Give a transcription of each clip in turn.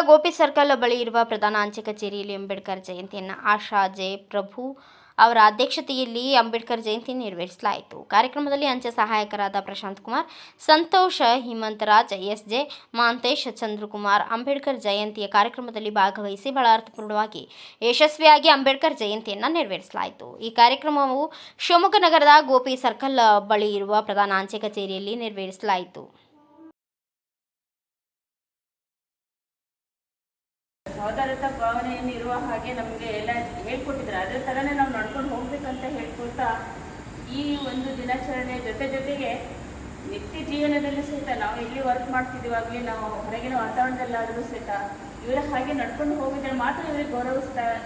Gopi circle ಬಳಿ ಇರುವ ಪ್ರಧಾನ ಅಂಚೆ ಕಚೇರಿಯಲ್ಲಿ ಅಂಬೇಡ್ಕರ್ ಜಯಂತಿಯನ್ನು ಆಶಾ ಜೆ ಪ್ರಭು ಅವರ ಅಧ್ಯಕ್ಷತೆಯಲ್ಲಿ ಅಂಬೇಡ್ಕರ್ ಜಯಂತಿ ನೆರವೇರಿಸಲಾಯಿತು. ಕಾರ್ಯಕ್ರಮದಲ್ಲಿ ಅಂಚೆ ಸಹಾಯಕರಾದ ಪ್ರಶಾಂತ್ ಕುಮಾರ್, ಸಂತೋಷ್, ಹಿಮಂತರಾಜ್, ಎಸ್.ಜೆ. ಮಾಂತೇಶ್, ಚಂದ್ರಕುಮಾರ್ ಅಂಬೇಡ್ಕರ್ ಜಯಂತಿಯ ಕಾರ್ಯಕ್ರಮದಲ್ಲಿ ಭಾಗವಹಿಸಿ ಬಹಳ ಅರ್ಥಪೂರ್ಣವಾಗಿ ಯಶಸ್ವಿಯಾಗಿ ಅಂಬೇಡ್ಕರ್ ಜಯಂತಿಯನ್ನು ನೆರವೇರಿಸಲಾಯಿತು. ಈ ಕಾರ್ಯಕ್ರಮವು ಶಿವಮೊಗ್ಗ ನಗರದ ಗೋಪಿ ಸರ್ಕಲ್ ಬಳಿ ಇರುವ ಪ್ರಧಾನ ಅಂಚೆ ಕಚೇರಿಯಲ್ಲಿ ನೆರವೇರಿಸಲಾಯಿತು. ಸಹೋದರತ ಭಾವನೆಯನ್ನು ಇರುವ ಹಾಗೆ ನಮಗೆ ಎಲ್ಲ ಹೇಳ್ಕೊಟ್ಟಿದ್ದಾರೆ. ಅದರ ಥರನೇ ನಾವು ನಡ್ಕೊಂಡು ಹೋಗ್ಬೇಕಂತ ಹೇಳ್ಕೊಳ್ತಾ ಈ ಒಂದು ದಿನಾಚರಣೆ ಜೊತೆಗೆ ನಿತ್ಯ ಜೀವನದಲ್ಲಿ ಸಹಿತ ನಾವು ಎಲ್ಲಿ ವರ್ಕ್ ಮಾಡ್ತಿದ್ದೀವಾಗಲಿ, ನಾವು ಹೊರಗಿನ ವಾತಾವರಣದಲ್ಲಾದರೂ ಸಹಿತ ಇವರ ಹಾಗೆ ನಡ್ಕೊಂಡು ಹೋಗಿದ್ರೆ ಮಾತ್ರ ಇವರಿಗೆ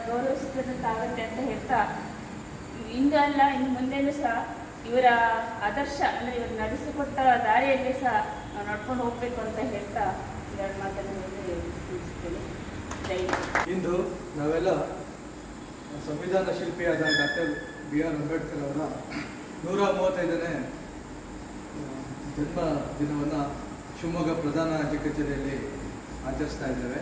ಗೌರವಿಸಿದಂತಾಗುತ್ತೆ ಅಂತ ಹೇಳ್ತಾ, ಇಂದು ಅಲ್ಲ ಇನ್ನು ಮುಂದೆನೂ ಸಹ ಇವರ ಆದರ್ಶ ಅಂದರೆ ಇವರು ನಡೆಸಿಕೊಟ್ಟ ದಾರಿಯಲ್ಲಿ ಸಹ ನಾವು ನಡ್ಕೊಂಡು ಹೋಗಬೇಕು ಅಂತ ಹೇಳ್ತಾ ಎರಡು ಮಾತನ್ನು ತಿಳಿಸ್ತೇನೆ. ಇಂದು ನಾವೆಲ್ಲ ಸಂವಿಧಾನ ಶಿಲ್ಪಿಯಾದ ಡಾಕ್ಟರ್ B.R. ಅಂಬೇಡ್ಕರ್ ಅವರ 135ನೇ ಜನ್ಮ ದಿನವನ್ನು ಶಿವಮೊಗ್ಗ ಪ್ರಧಾನ ಅಂಚೆ ಕಚೇರಿಯಲ್ಲಿ ಆಚರಿಸ್ತಾ ಇದ್ದೇವೆ.